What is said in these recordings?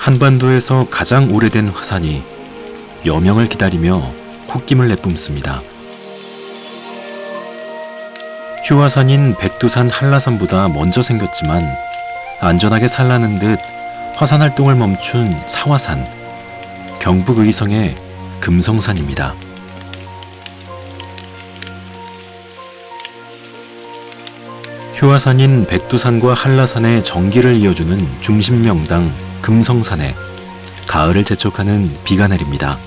한반도에서 가장 오래된 화산이 여명을 기다리며 콧김을 내뿜습니다. 휴화산인 백두산 한라산보다 먼저 생겼지만 안전하게 살라는 듯 화산 활동을 멈춘 사화산, 경북 의성의 금성산입니다. 휴화산인 백두산과 한라산의 정기를 이어주는 중심명당 금성산에 가을을 재촉하는 비가 내립니다.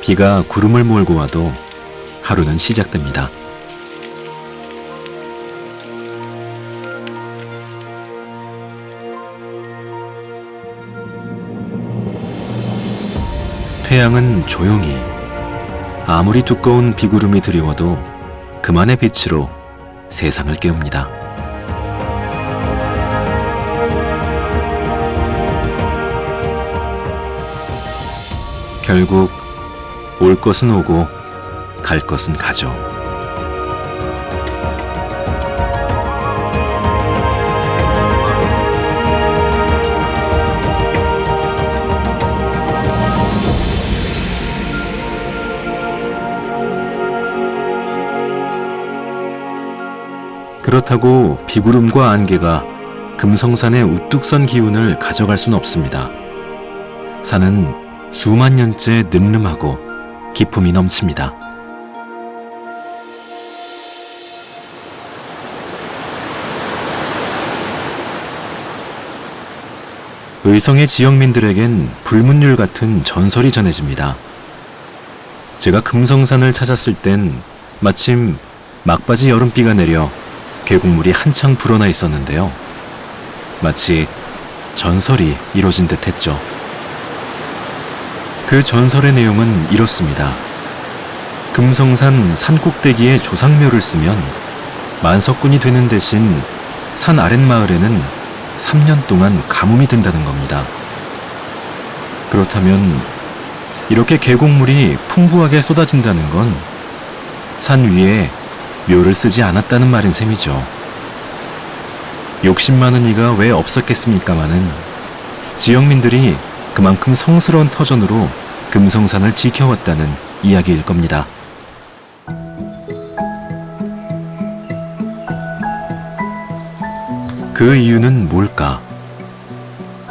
비가 구름을 몰고 와도 하루는 시작됩니다. 태양은 조용히, 아무리 두꺼운 비구름이 드리워도 그만의 빛으로 세상을 깨웁니다. 결국 올 것은 오고 갈 것은 가죠. 그렇다고 비구름과 안개가 금성산의 우뚝 선 기운을 가져갈 순 없습니다. 산은 수만 년째 늠름하고 기품이 넘칩니다. 의성의 지역민들에겐 불문율 같은 전설이 전해집니다. 제가 금성산을 찾았을 땐 마침 막바지 여름비가 내려 계곡물이 한창 불어나 있었는데요. 마치 전설이 이루어진 듯 했죠. 그 전설의 내용은 이렇습니다. 금성산 산꼭대기에 조상묘를 쓰면 만석군이 되는 대신 산 아랫마을에는 3년 동안 가뭄이 든다는 겁니다. 그렇다면 이렇게 계곡물이 풍부하게 쏟아진다는 건 산 위에 묘를 쓰지 않았다는 말인 셈이죠. 욕심 많은 이가 왜 없었겠습니까마는 지역민들이 그만큼 성스러운 터전으로 금성산을 지켜왔다는 이야기일 겁니다. 그 이유는 뭘까?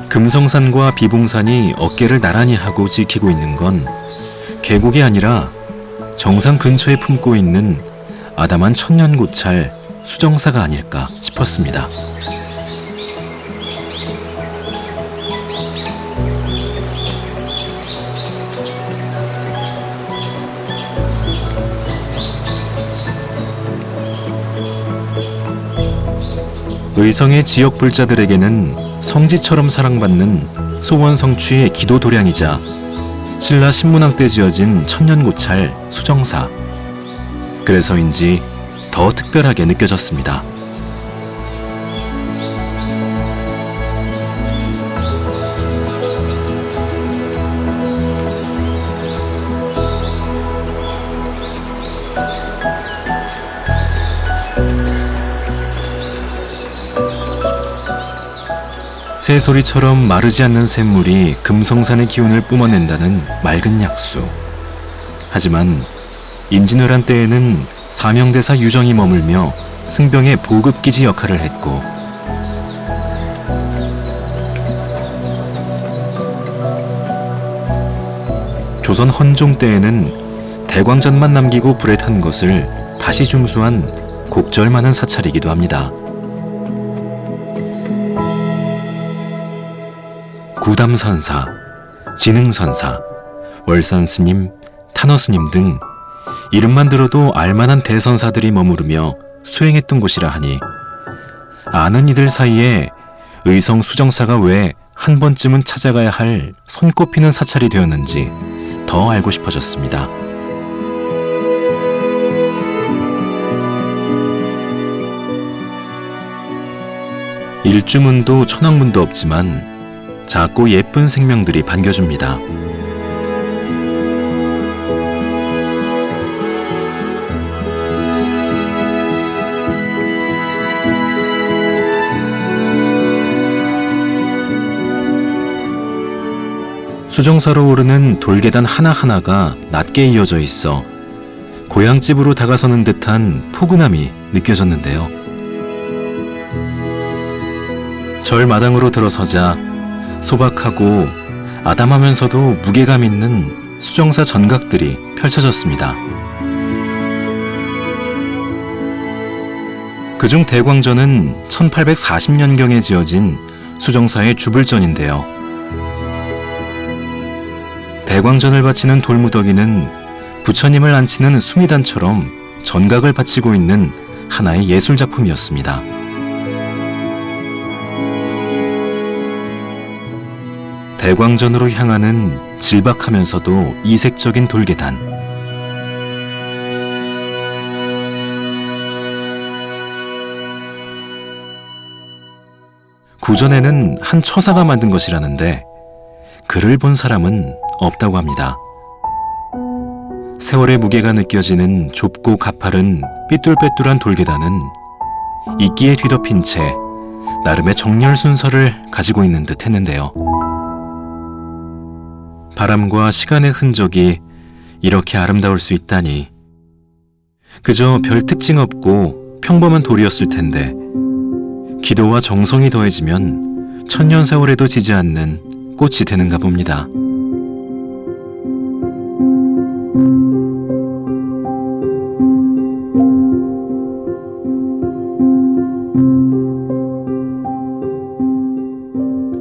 금성산과 비봉산이 어깨를 나란히 하고 지키고 있는 건 계곡이 아니라 정상 근처에 품고 있는 아담한 천년고찰 수정사가 아닐까 싶었습니다. 의성의 지역 불자들에게는 성지처럼 사랑받는 소원성취의 기도 도량이자 신라 신문왕 때 지어진 천년고찰 수정사. 그래서인지 더 특별하게 느껴졌습니다. 새소리처럼 마르지 않는 샘물이 금성산의 기운을 뿜어낸다는 맑은 약수. 하지만 임진왜란 때에는 사명대사 유정이 머물며 승병의 보급기지 역할을 했고 조선 헌종 때에는 대광전만 남기고 불에 탄 것을 다시 중수한 곡절 많은 사찰이기도 합니다. 구담선사, 진흥선사, 월산스님, 탄허스님 등 이름만 들어도 알만한 대선사들이 머무르며 수행했던 곳이라 하니 아는 이들 사이에 의성 수정사가 왜 한 번쯤은 찾아가야 할 손꼽히는 사찰이 되었는지 더 알고 싶어졌습니다. 일주문도 천왕문도 없지만 작고 예쁜 생명들이 반겨줍니다. 수정사로 오르는 돌계단 하나하나가 낮게 이어져 있어 고향집으로 다가서는 듯한 포근함이 느껴졌는데요. 절마당으로 들어서자 소박하고 아담하면서도 무게감 있는 수정사 전각들이 펼쳐졌습니다. 그중 대광전은 1840년경에 지어진 수정사의 주불전인데요. 대광전을 바치는 돌무더기는 부처님을 앉히는 수미단처럼 전각을 바치고 있는 하나의 예술작품이었습니다. 대광전으로 향하는 질박하면서도 이색적인 돌계단. 구전에는 한 처사가 만든 것이라는데 그를 본 사람은 없다고 합니다. 세월의 무게가 느껴지는 좁고 가파른 삐뚤빼뚤한 돌계단은 이끼에 뒤덮인 채 나름의 정렬 순서를 가지고 있는 듯 했는데요. 바람과 시간의 흔적이 이렇게 아름다울 수 있다니. 그저 별 특징 없고 평범한 돌이었을 텐데 기도와 정성이 더해지면 천년 세월에도 지지 않는 꽃이 되는가 봅니다.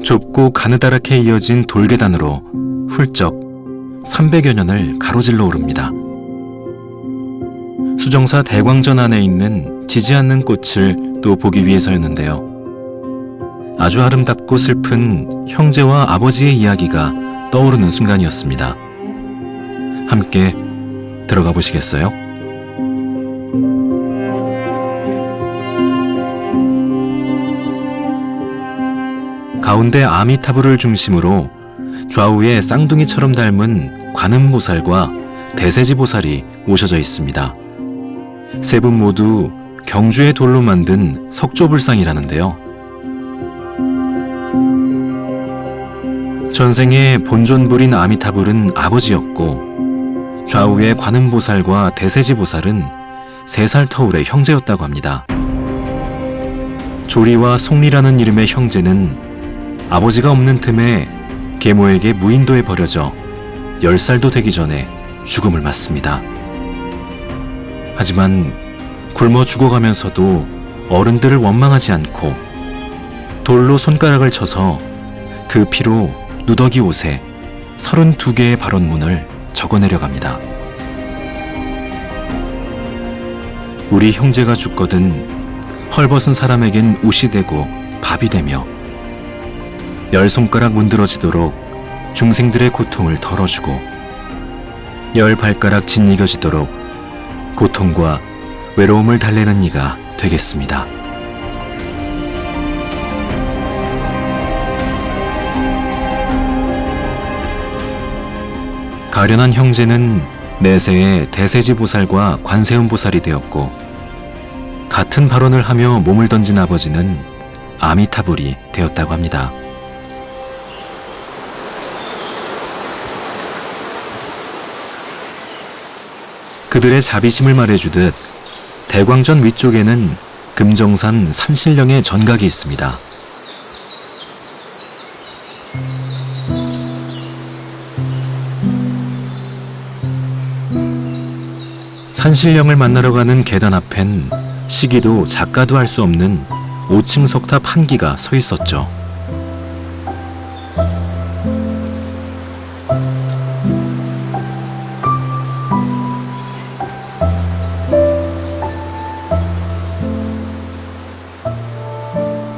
좁고 가느다랗게 이어진 돌계단으로 훌쩍 300여 년을 가로질러 오릅니다. 수정사 대광전 안에 있는 지지 않는 꽃을 또 보기 위해서였는데요. 아주 아름답고 슬픈 형제와 아버지의 이야기가 떠오르는 순간이었습니다. 함께 들어가 보시겠어요? 가운데 아미타불을 중심으로 좌우에 쌍둥이처럼 닮은 관음보살과 대세지보살이 모셔져 있습니다. 세 분 모두 경주의 돌로 만든 석조불상이라는데요. 전생에 본존불인 아미타불은 아버지였고 좌우의 관음보살과 대세지보살은 3살 터울의 형제였다고 합니다. 조리와 송리라는 이름의 형제는 아버지가 없는 틈에 계모에게 무인도에 버려져 10살도 되기 전에 죽음을 맞습니다. 하지만 굶어 죽어가면서도 어른들을 원망하지 않고 돌로 손가락을 쳐서 그 피로 누더기 옷에 32개의 발언문을 적어내려갑니다. 우리 형제가 죽거든 헐벗은 사람에겐 옷이 되고 밥이 되며 10손가락 문드러지도록 중생들의 고통을 덜어주고 10발가락 짓이겨지도록 고통과 외로움을 달래는 이가 되겠습니다. 가련한 형제는 내세에 대세지보살과 관세음보살이 되었고 같은 발언을 하며 몸을 던진 아버지는 아미타불이 되었다고 합니다. 그들의 자비심을 말해주듯 대광전 위쪽에는 금정산 산신령의 전각이 있습니다. 산신령을 만나러 가는 계단 앞엔 시기도 작가도 할 수 없는 5층 석탑 한 기가 서 있었죠.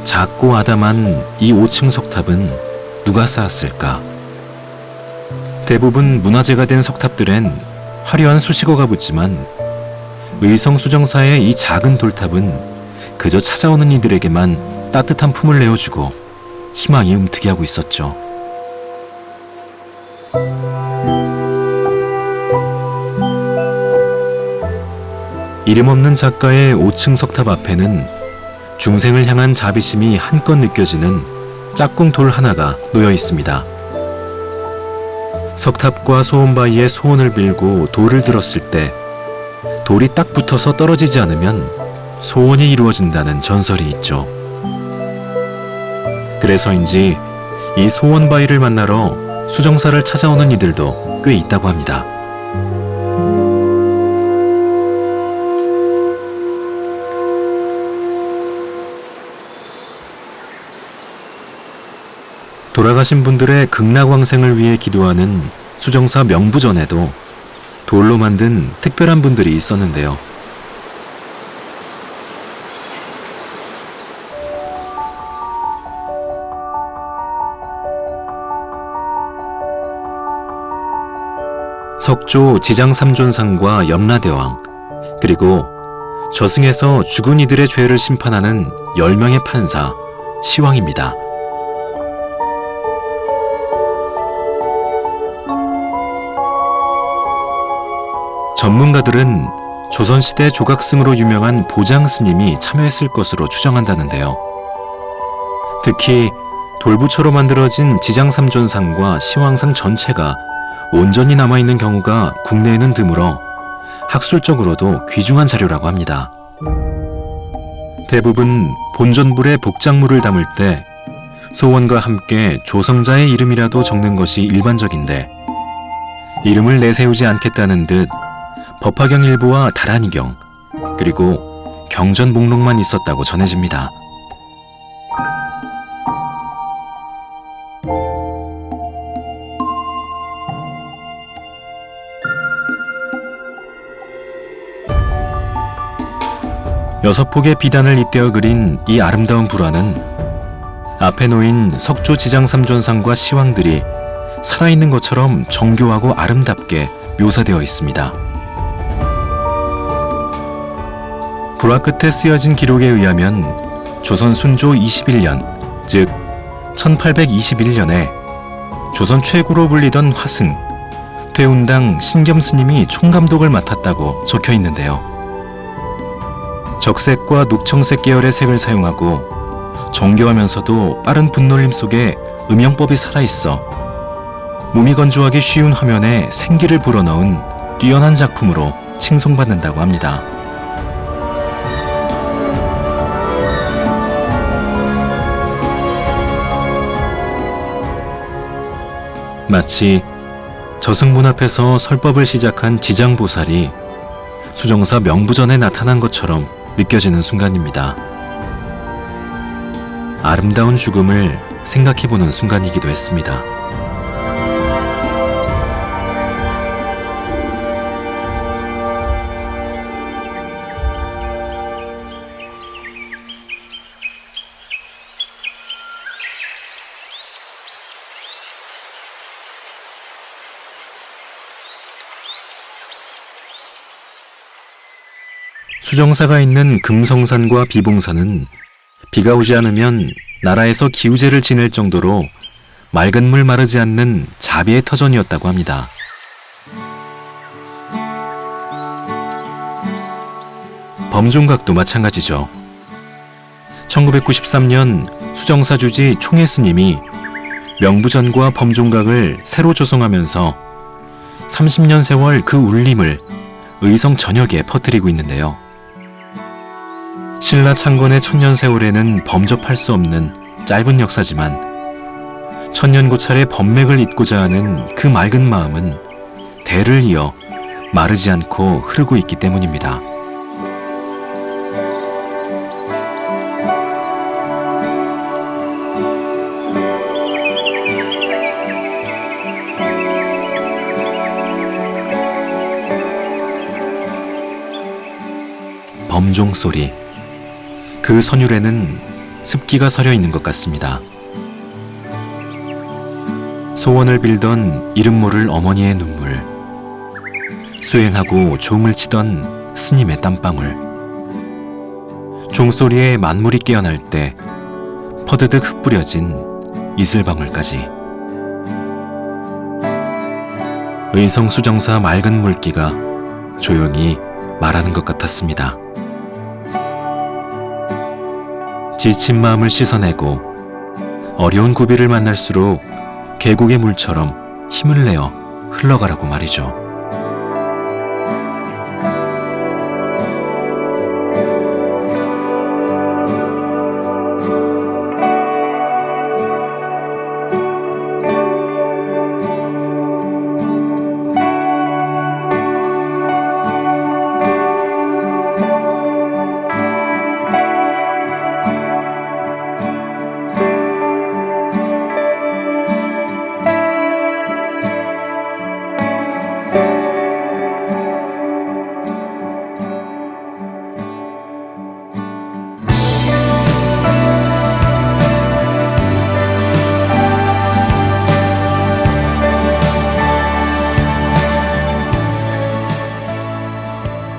작고 아담한 이 5층 석탑은 누가 쌓았을까? 대부분 문화재가 된 석탑들엔 화려한 수식어가 붙지만 의성수정사의 이 작은 돌탑은 그저 찾아오는 이들에게만 따뜻한 품을 내어주고 희망이 움트게 하고 있었죠. 이름 없는 작가의 5층 석탑 앞에는 중생을 향한 자비심이 한껏 느껴지는 짝꿍 돌 하나가 놓여 있습니다. 석탑과 소원바위에 소원을 빌고 돌을 들었을 때 돌이 딱 붙어서 떨어지지 않으면 소원이 이루어진다는 전설이 있죠. 그래서인지 이 소원바위를 만나러 수정사를 찾아오는 이들도 꽤 있다고 합니다. 돌아가신 분들의 극락왕생을 위해 기도하는 수정사 명부전에도 돌로 만든 특별한 분들이 있었는데요. 석조 지장삼존상과 염라대왕, 그리고 저승에서 죽은 이들의 죄를 심판하는 10명의 판사, 시왕입니다. 전문가들은 조선시대 조각승으로 유명한 보장스님이 참여했을 것으로 추정한다는데요. 특히 돌부처로 만들어진 지장삼존상과 시왕상 전체가 온전히 남아있는 경우가 국내에는 드물어 학술적으로도 귀중한 자료라고 합니다. 대부분 본전불에 복작물을 담을 때 소원과 함께 조성자의 이름이라도 적는 것이 일반적인데, 이름을 내세우지 않겠다는 듯 법화경 일부와 다란이경, 그리고 경전 목록만 있었다고 전해집니다. 여섯 폭의 비단을 잇대어 그린 이 아름다운 불화는 앞에 놓인 석조 지장삼존상과 시왕들이 살아있는 것처럼 정교하고 아름답게 묘사되어 있습니다. 불화 끝에 쓰여진 기록에 의하면 조선 순조 21년, 즉 1821년에 조선 최고로 불리던 화승, 퇴운당 신겸스님이 총감독을 맡았다고 적혀 있는데요. 적색과 녹청색 계열의 색을 사용하고 정교하면서도 빠른 분놀림 속에 음영법이 살아있어 몸이 건조하기 쉬운 화면에 생기를 불어넣은 뛰어난 작품으로 칭송받는다고 합니다. 마치 저승문 앞에서 설법을 시작한 지장보살이 수정사 명부전에 나타난 것처럼 느껴지는 순간입니다. 아름다운 죽음을 생각해보는 순간이기도 했습니다. 수정사가 있는 금성산과 비봉산은 비가 오지 않으면 나라에서 기우제를 지낼 정도로 맑은 물 마르지 않는 자비의 터전이었다고 합니다. 범종각도 마찬가지죠. 1993년 수정사 주지 총회스님이 명부전과 범종각을 새로 조성하면서 30년 세월 그 울림을 의성 전역에 퍼뜨리고 있는데요. 신라 창건의 천년세월에는 범접할 수 없는 짧은 역사지만 천년고찰의 법맥을 잇고자 하는 그 맑은 마음은 대를 이어 마르지 않고 흐르고 있기 때문입니다. 범종소리, 그 선율에는 습기가 서려 있는 것 같습니다. 소원을 빌던 이름 모를 어머니의 눈물, 수행하고 종을 치던 스님의 땀방울, 종소리에 만물이 깨어날 때 퍼드득 흩뿌려진 이슬방울까지. 의성수정사 맑은 물기가 조용히 말하는 것 같았습니다. 지친 마음을 씻어내고 어려운 구비를 만날수록 계곡의 물처럼 힘을 내어 흘러가라고 말이죠.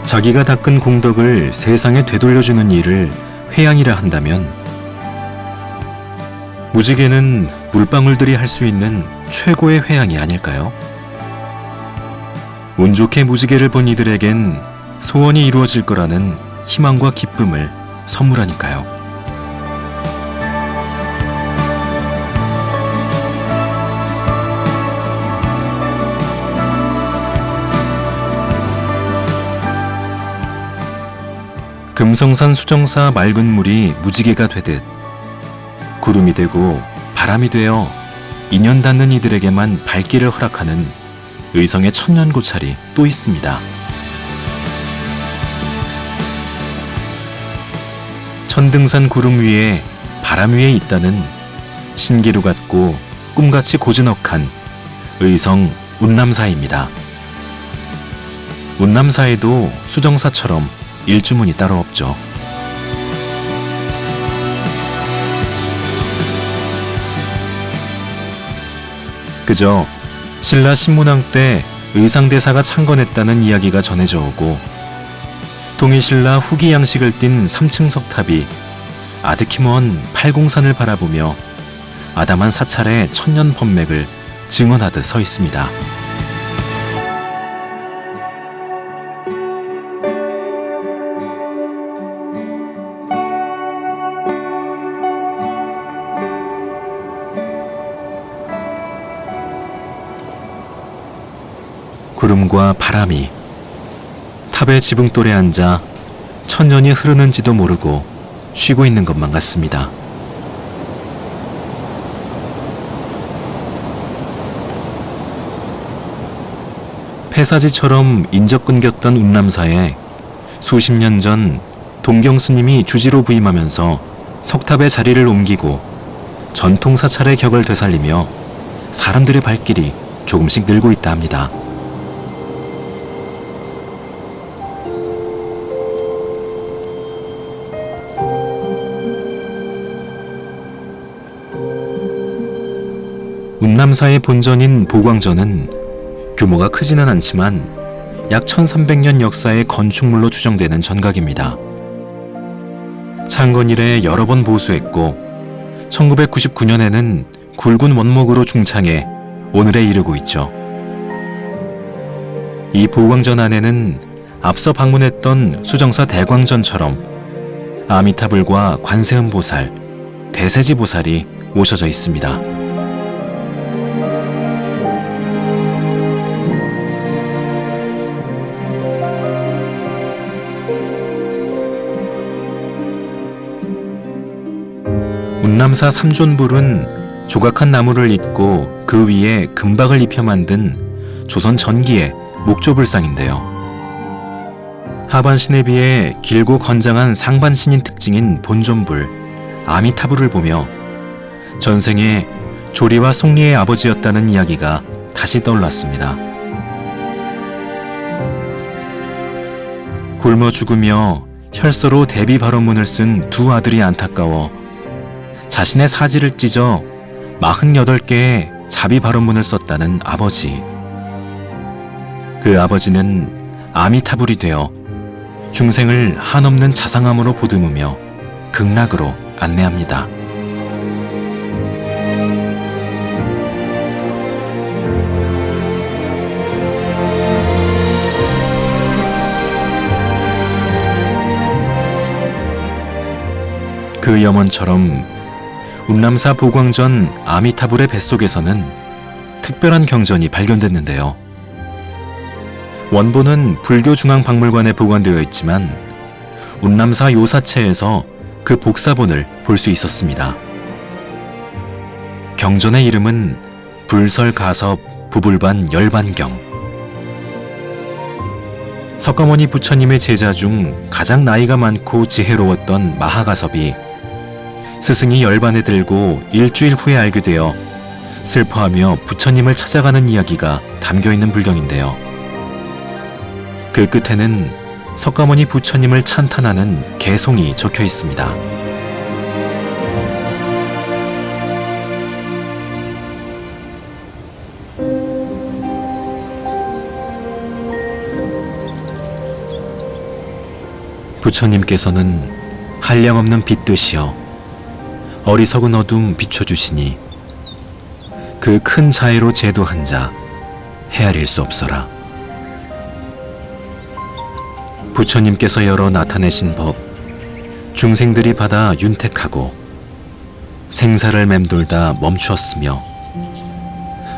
자기가 닦은 공덕을 세상에 되돌려주는 일을 회양이라 한다면 무지개는 물방울들이 할 수 있는 최고의 회양이 아닐까요? 운 좋게 무지개를 본 이들에겐 소원이 이루어질 거라는 희망과 기쁨을 선물하니까요. 금성산 수정사 맑은 물이 무지개가 되듯 구름이 되고 바람이 되어 인연 닿는 이들에게만 발길을 허락하는 의성의 천년고찰이 또 있습니다. 천등산 구름 위에 바람 위에 있다는 신기루 같고 꿈같이 고즈넉한 의성 운남사입니다. 운남사에도 수정사처럼 일주문이 따로 없죠. 그저 신라 신문왕 때 의상대사가 창건했다는 이야기가 전해져 오고 통일신라 후기 양식을 띤 3층 석탑이 아득히 먼 팔공산을 바라보며 아담한 사찰의 천년 법맥을 증언하듯 서 있습니다. 구름과 바람이 탑의 지붕돌에 앉아 천년이 흐르는지도 모르고 쉬고 있는 것만 같습니다. 폐사지처럼 인적 끊겼던 운남사에 수십 년 전 동경 스님이 주지로 부임하면서 석탑의 자리를 옮기고 전통 사찰의 격을 되살리며 사람들의 발길이 조금씩 늘고 있다 합니다. 운남사의 본전인 보광전은 규모가 크지는 않지만 약 1300년 역사의 건축물로 추정되는 전각입니다. 창건 이래 여러 번 보수했고 1999년에는 굵은 원목으로 중창해 오늘에 이르고 있죠. 이 보광전 안에는 앞서 방문했던 수정사 대광전처럼 아미타불과 관세음보살, 대세지보살이 모셔져 있습니다. 운남사 삼존불은 조각한 나무를 잇고 그 위에 금박을 입혀 만든 조선 전기의 목조불상인데요. 하반신에 비해 길고 건장한 상반신인 특징인 본존불 아미타불을 보며 전생에 조리와 송리의 아버지였다는 이야기가 다시 떠올랐습니다. 굶어 죽으며 혈서로 대비 발언문을 쓴 두 아들이 안타까워 자신의 사지를 찢어 48개의 자비 발언문을 썼다는 아버지. 그 아버지는 아미타불이 되어 중생을 한없는 자상함으로 보듬으며 극락으로 안내합니다. 그 염원처럼 운남사 보광전 아미타불의 뱃속에서는 특별한 경전이 발견됐는데요. 원본은 불교중앙박물관에 보관되어 있지만 운남사 요사체에서 그 복사본을 볼 수 있었습니다. 경전의 이름은 불설가섭 부불반 열반경. 석가모니 부처님의 제자 중 가장 나이가 많고 지혜로웠던 마하가섭이 스승이 열반에 들고 일주일 후에 알게 되어 슬퍼하며 부처님을 찾아가는 이야기가 담겨있는 불경인데요. 그 끝에는 석가모니 부처님을 찬탄하는 개송이 적혀 있습니다. 부처님께서는 한량없는 빛 되시어 어리석은 어둠 비춰주시니 그 큰 자애로 제도한 자 헤아릴 수 없어라. 부처님께서 열어 나타내신 법 중생들이 받아 윤택하고 생사를 맴돌다 멈추었으며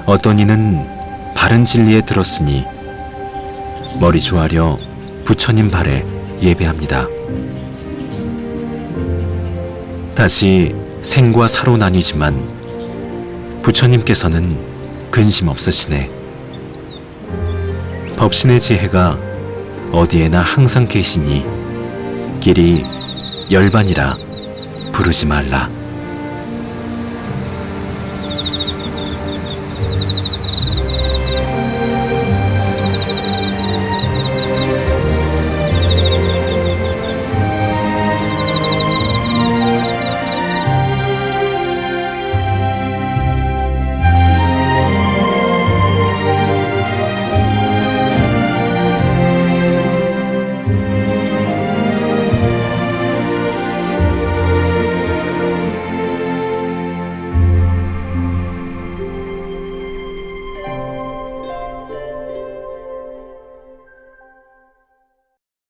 어떤 이는 바른 진리에 들었으니 머리 조아려 부처님 발에 예배합니다. 다시 생과 사로 나뉘지만 부처님께서는 근심 없으시네. 법신의 지혜가 어디에나 항상 계시니 길이 열반이라 부르지 말라.